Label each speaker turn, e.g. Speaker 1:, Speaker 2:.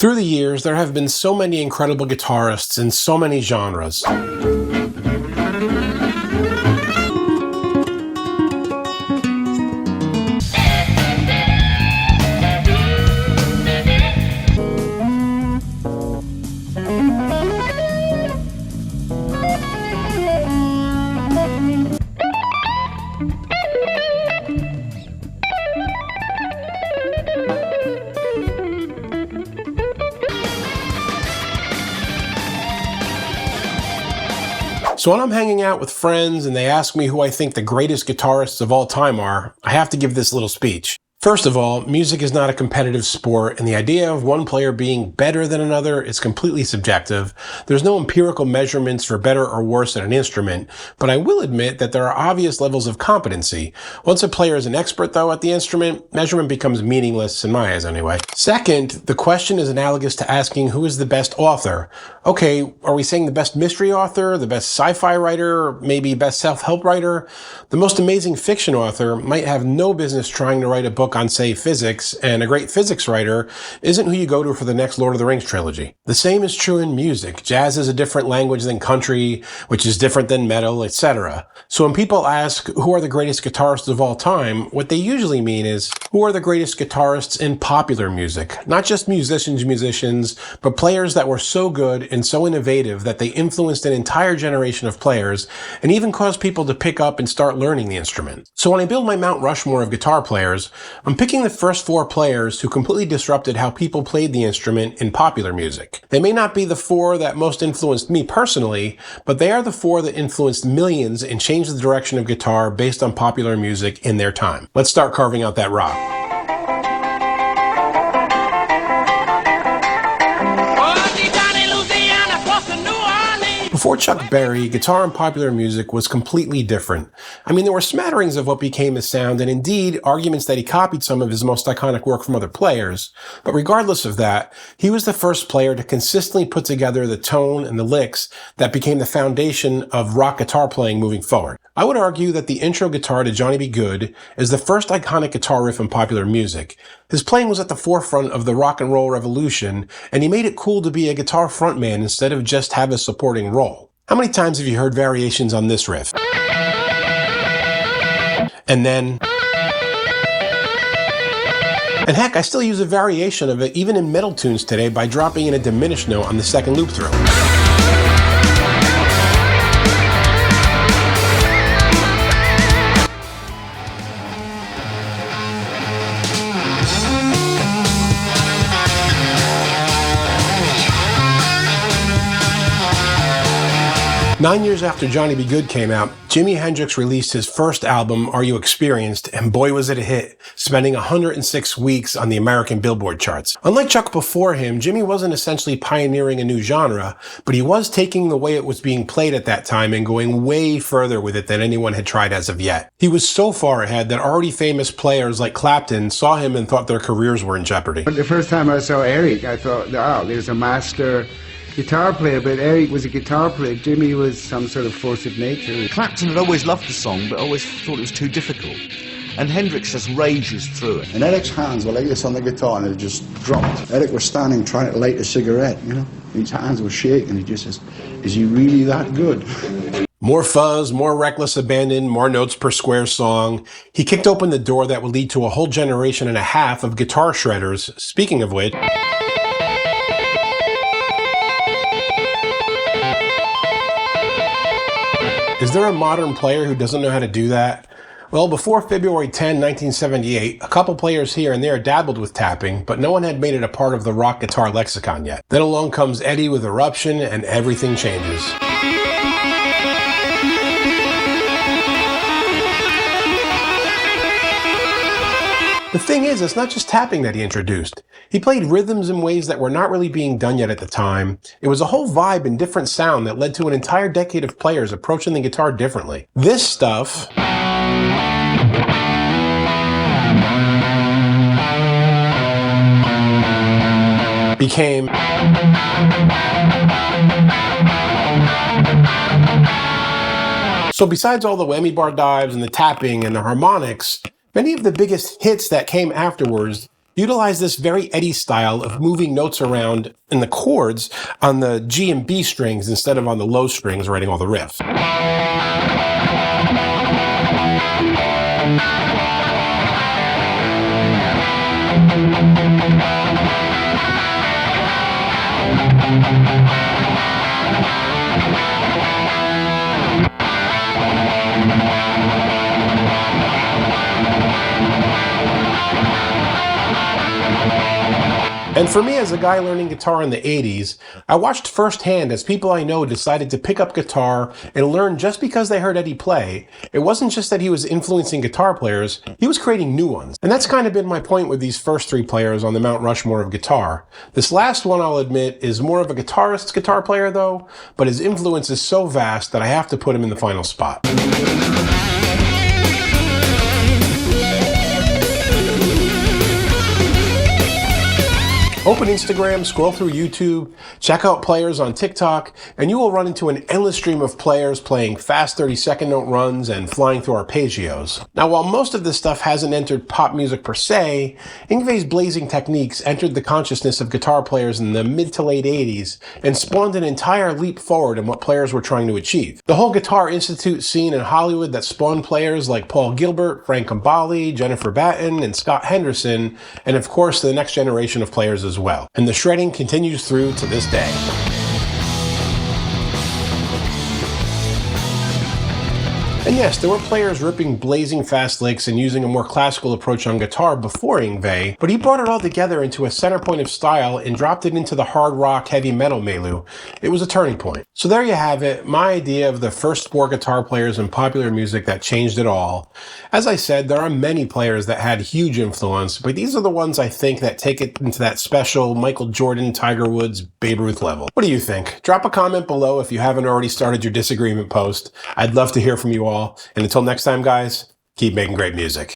Speaker 1: Through the years, there have been so many incredible guitarists in so many genres. So when I'm hanging out with friends and they ask me who I think the greatest guitarists of all time are, I have to give this little speech. First of all, music is not a competitive sport, and the idea of one player being better than another is completely subjective. There's no empirical measurements for better or worse at an instrument, but I will admit that there are obvious levels of competency. Once a player is an expert, though, at the instrument, measurement becomes meaningless, in my eyes anyway. Second, the question is analogous to asking who is the best author. Okay, are we saying the best mystery author, the best sci-fi writer, or maybe best self-help writer? The most amazing fiction author might have no business trying to write a book on, say, physics, and a great physics writer isn't who you go to for the next Lord of the Rings trilogy. The same is true in music. Jazz is a different language than country, which is different than metal, etc. So when people ask who are the greatest guitarists of all time, what they usually mean is who are the greatest guitarists in popular music? Not just musicians, but players that were so good and so innovative that they influenced an entire generation of players and even caused people to pick up and start learning the instrument. So when I build my Mount Rushmore of guitar players, I'm picking the first 4 players who completely disrupted how people played the instrument in popular music. They may not be the 4 that most influenced me personally, but they are the 4 that influenced millions and changed the direction of guitar based on popular music in their time. Let's start carving out that rock. Before Chuck Berry, guitar in popular music was completely different. I mean, there were smatterings of what became his sound, and indeed, arguments that he copied some of his most iconic work from other players. But regardless of that, he was the first player to consistently put together the tone and the licks that became the foundation of rock guitar playing moving forward. I would argue that the intro guitar to Johnny B. Goode is the first iconic guitar riff in popular music. His playing was at the forefront of the rock and roll revolution, and he made it cool to be a guitar frontman instead of just have a supporting role. How many times have you heard variations on this riff? And then... And heck, I still use a variation of it even in metal tunes today by dropping in a diminished note on the second loop through. 9 years after Johnny B. Goode came out, Jimi Hendrix released his first album, Are You Experienced? And boy was it a hit, spending 106 weeks on the American Billboard charts. Unlike Chuck before him, Jimmy wasn't essentially pioneering a new genre, but he was taking the way it was being played at that time and going way further with it than anyone had tried as of yet. He was so far ahead that already famous players like Clapton saw him and thought their careers were in jeopardy.
Speaker 2: The first time I saw Eric, I thought, oh, there's a master guitar player, but Eric was a guitar player. Jimmy was some sort of force of nature.
Speaker 3: Clapton had always loved the song, but always thought it was too difficult. And Hendrix just rages through it.
Speaker 4: And Eric's hands were like this on the guitar, and it just dropped. Eric was standing trying to light a cigarette, you know? His hands were shaking. He just says, is he really that good?
Speaker 1: More fuzz, more reckless abandon, more notes per square song. He kicked open the door that would lead to a whole generation and a half of guitar shredders. Speaking of which... Is there a modern player who doesn't know how to do that? Well, before February 10, 1978, a couple players here and there dabbled with tapping, but no one had made it a part of the rock guitar lexicon yet. Then along comes Eddie with Eruption, and everything changes. The thing is, it's not just tapping that he introduced. He played rhythms in ways that were not really being done yet at the time. It was a whole vibe and different sound that led to an entire decade of players approaching the guitar differently. This stuff became so besides all the whammy bar dives and the tapping and the harmonics, many of the biggest hits that came afterwards utilized this very Eddie style of moving notes around in the chords on the G and B strings instead of on the low strings writing all the riffs. And for me, as a guy learning guitar in the 80s, I watched firsthand as people I know decided to pick up guitar and learn just because they heard Eddie play. It wasn't just that he was influencing guitar players, he was creating new ones. And that's kind of been my point with these first three players on the Mount Rushmore of Guitar. This last one, I'll admit, is more of a guitarist's guitar player though, but his influence is so vast that I have to put him in the final spot. Open Instagram, scroll through YouTube, check out players on TikTok, and you will run into an endless stream of players playing fast 30-second note runs and flying through arpeggios. Now, while most of this stuff hasn't entered pop music per se, Yngwie's blazing techniques entered the consciousness of guitar players in the mid to late 80s and spawned an entire leap forward in what players were trying to achieve. The whole Guitar Institute scene in Hollywood that spawned players like Paul Gilbert, Frank Gambale, Jennifer Batten, and Scott Henderson, and of course the next generation of players as well. And the shredding continues through to this day. And yes, there were players ripping blazing fast licks and using a more classical approach on guitar before Yngwie, but he brought it all together into a center point of style and dropped it into the hard rock heavy metal milieu. It was a turning point. So there you have it, my idea of the first four guitar players in popular music that changed it all. As I said, there are many players that had huge influence, but these are the ones I think that take it into that special Michael Jordan, Tiger Woods, Babe Ruth level. What do you think? Drop a comment below if you haven't already started your disagreement post. I'd love to hear from you all. And until next time, guys, keep making great music.